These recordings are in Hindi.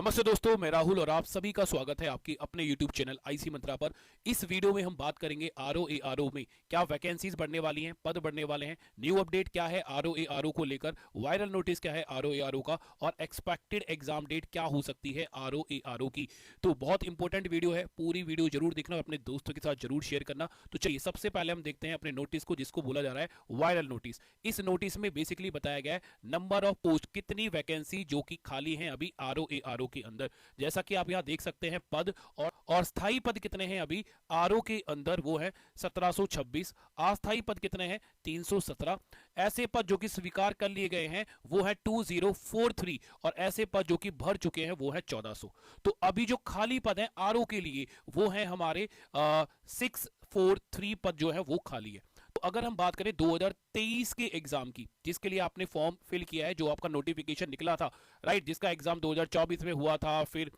नमस्ते दोस्तों, मैं राहुल और आप सभी का स्वागत है आपकी अपने YouTube चैनल आईसी मंत्रा पर। इस वीडियो में हम बात करेंगे आरओ में क्या वैकेंसीज बढ़ने वाली हैं, पद बढ़ने वाले हैं, न्यू अपडेट क्या है आरओ को लेकर, वायरल नोटिस क्या है आरओ का, और एक्सपेक्टेड एग्जाम डेट क्या हो सकती है आरओ की। तो बहुत इंपॉर्टेंट वीडियो है, पूरी वीडियो जरूर देखना और अपने दोस्तों के साथ जरूर शेयर करना। तो चलिए सबसे पहले हम देखते हैं अपने नोटिस को, जिसको बोला जा रहा है वायरल नोटिस। इस नोटिस में बेसिकली बताया गया है नंबर ऑफ पोस्ट, कितनी वैकेंसी जो कि खाली हैं अभी आरओ के अंदर। जैसा कि आप यहां देख सकते हैं पद और स्थायी पद कितने हैं अभी आरओ के अंदर, वो है 1726। अस्थायी पद कितने हैं 317। ऐसे पद जो कि स्वीकार कर लिए गए हैं वो है 2043 और ऐसे पद जो कि भर चुके हैं वो है 1400। तो अभी जो खाली पद है आरओ के लिए वो है हमारे 643 पद जो है वो खाली है। तो अगर हम बात करें 2023 के एग्जाम की, जिसके लिए आपने फॉर्म फिल किया है, जो आपका नोटिफिकेशन निकला था, राइट, जिसका एग्जाम 2024 में हुआ था, फिर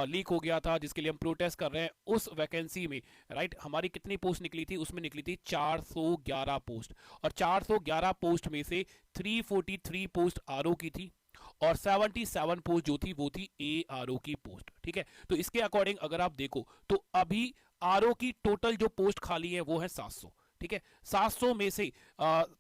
लीक हो गया था, जिसके लिए हम प्रोटेस्ट कर रहे हैं, उस वैकेंसी में राइट हमारी कितनी पोस्ट निकली थी, उसमें निकली थी 411 पोस्ट। और 411 पोस्ट में से 343 पोस्ट आरओ की थी और 77 पोस्ट जो थी वो थी एआरओ की पोस्ट। ठीक है, तो इसके अकॉर्डिंग अगर आप देखो तो अभी आरओ की टोटल जो पोस्ट खाली है वो है 700। ठीक है, 700 में से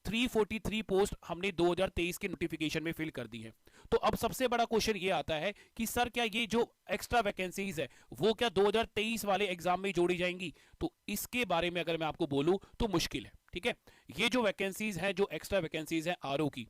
343 पोस्ट हमने 2023 के नोटिफिकेशन में फिल कर दी है। तो अब सबसे बड़ा क्वेश्चन ये आता है कि सर क्या ये जो एक्स्ट्रा वैकेंसीज है वो क्या 2023 वाले एग्जाम में जोड़ी जाएंगी? तो इसके बारे में अगर मैं आपको बोलूं तो मुश्किल है। ठीक है, ये जो वैकेंसीज है, जो एक्स्ट्रा वैकेंसीज है आरओ की,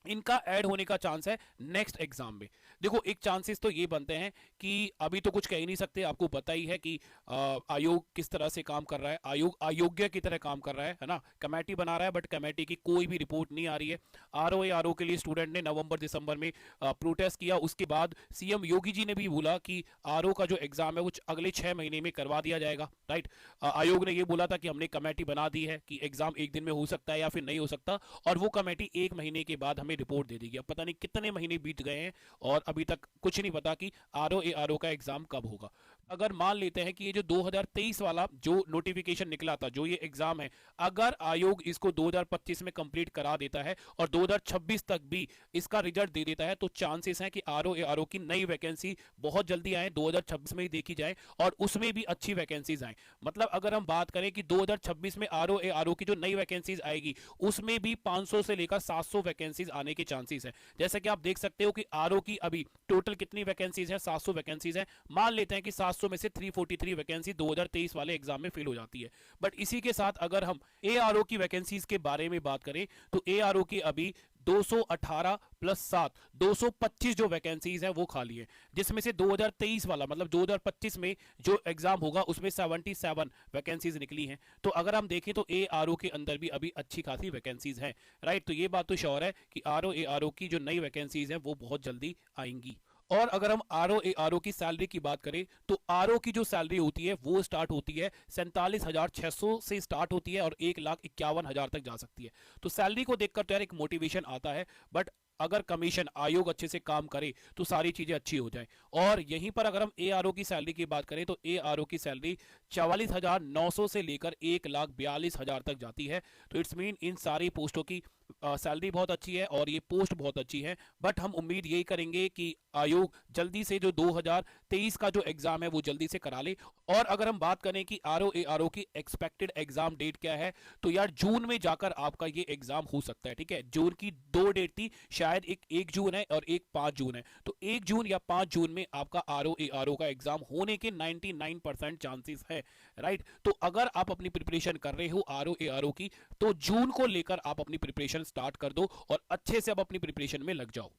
इनका ऐड होने का चांस है नेक्स्ट एग्जाम में। देखो, एक चांसेस तो ये बनते हैं कि अभी तो कुछ कह ही नहीं सकते, आपको पता ही है कि आयोग किस तरह से काम कर रहा है, आयोग अयोग्य की तरह काम कर रहा है ना। कमेटी बना रहा है बट कमेटी की कोई भी रिपोर्ट नहीं आ रही है। आरओ के लिए स्टूडेंट ने नवंबर दिसंबर में प्रोटेस्ट किया, उसके बाद सीएम योगी जी ने भी बोला कि आरओ का जो एग्जाम है वो अगले 6 महीने में करवा दिया जाएगा। राइट, आयोग ने यह बोला था कि हमने कमेटी बना दी है कि एग्जाम एक दिन में हो सकता है या फिर नहीं हो सकता, और वो कमेटी 1 महीने के बाद हमें रिपोर्ट दे देगी। अब पता नहीं कितने महीने बीत गए हैं और अभी तक कुछ नहीं पता कि आरओ का एग्जाम कब होगा। अगर मान लेते हैं कि ये जो 2023 वाला जो नोटिफिकेशन निकला था, जो ये एग्जाम है, अगर आयोग इसको 2025 में कंप्लीट करा देता है और 2026 तक भी इसका रिजल्ट दे देता है, तो चांसेस हैं कि आरओ की नई वैकेंसी बहुत जल्दी आए, 2026 में ही देखी जाए और उसमें भी अच्छी वैकेंसीज आए। मतलब अगर हम बात करें कि 2026 में आरओ की जो नई वैकेंसीज आएगी उसमें भी 500 से लेकर 700 वैकेंसीज आने के चांसेस है। जैसे कि आप देख सकते हो कि आरओ की अभी टोटल कितनी वैकेंसीज है, 700 वैकेंसीज है। मान लेते हैं कि 700 में से 343 वैकेंसी 2023 वाले एग्जाम में फिल हो जाती है। बट इसी के साथ अगर हम एआरओ की वैकेंसीज के बारे में बात करें तो एआरओ की अभी 218 प्लस 7 225 जो वैकेंसीज है वो खाली है, जिसमें से 2023 वाला मतलब 2025 में जो एग्जाम होगा उसमें 77 वैकेंसीज निकली हैं। तो अगर हम देखें तो एआरओ के अंदर भी अभी अच्छी खासी वैकेंसीज हैं। राइट, तो ये बात तो श्योर है कि आरओ की जो नई वैकेंसीज हैं वो बहुत जल्दी आएंगी। और अगर हम आरओ की सैलरी की बात करें तो आरओ की जो सैलरी होती है वो स्टार्ट होती है 47,600 से स्टार्ट होती है और 1,51,000 तक जा सकती है। तो सैलरी को देखकर तो यार एक मोटिवेशन आता है, बट अगर कमीशन आयोग अच्छे से काम करे तो सारी चीजें अच्छी हो जाए। और यहीं पर अगर हम एआरओ की सैलरी की बात करें तो एआरओ की सैलरी 44,900 से लेकर 1,42,000 तक जाती है। तो इट्स मीन इन सारी पोस्टों की सैलरी बहुत अच्छी है और ये पोस्ट बहुत अच्छी है। बट हम उम्मीद यही करेंगे कि आयोग जल्दी से जो 2023 का जो एग्जाम है वो जल्दी से करा ले। और अगर हम बात करें कि आरओ की एक्सपेक्टेड एग्जाम डेट क्या है, तो यार जून में जाकर आपका ये एग्जाम हो सकता है। ठीक है, जून की 2 डेट थी, शायद एक 1 जून है और एक 5 जून है। तो 1 जून या 5 जून में आपका आरओ का एग्जाम होने के 99% चांसेस है। राइट, तो अगर आप अपनी प्रिपरेशन कर रहे हो आरओ की, तो जून को लेकर आप अपनी प्रिपरेशन स्टार्ट कर दो और अच्छे से आप अपनी प्रिपरेशन में लग जाओ।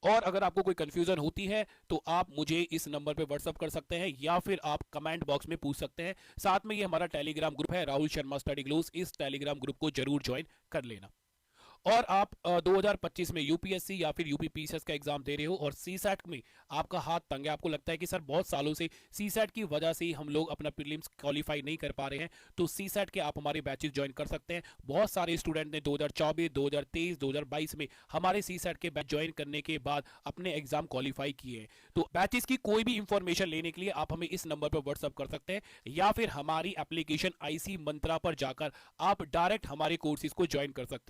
और अगर आपको कोई कंफ्यूजन होती है तो आप मुझे इस नंबर पे व्हाट्सअप कर सकते हैं या फिर आप कमेंट बॉक्स में पूछ सकते हैं। साथ में ये हमारा टेलीग्राम ग्रुप है राहुल शर्मा स्टडी ग्लोस, इस टेलीग्राम ग्रुप को जरूर ज्वाइन कर लेना। और आप 2025 में यूपीएससी या फिर यूपीपीसीएस का एग्जाम दे रहे हो और सीसैट में आपका हाथ तंग है, आपको लगता है कि सर बहुत सालों से सीसैट की वजह से ही हम लोग अपना प्रीलिम्स क्वालिफाई नहीं कर पा रहे हैं, तो सीसैट के आप हमारे बैचेस ज्वाइन कर सकते हैं। बहुत सारे स्टूडेंट ने 2024, 2023, 2022 में हमारे सीसैट के बैच ज्वाइन करने के बाद अपने एग्जाम क्वालिफाई किए हैं। तो बैचेस की कोई भी इंफॉर्मेशन लेने के लिए आप हमें इस नंबर पर व्हाट्सअप कर सकते हैं या फिर हमारी एप्लीकेशन आईसी मंत्रा पर जाकर आप डायरेक्ट हमारे कोर्सेज को ज्वाइन कर सकते हैं।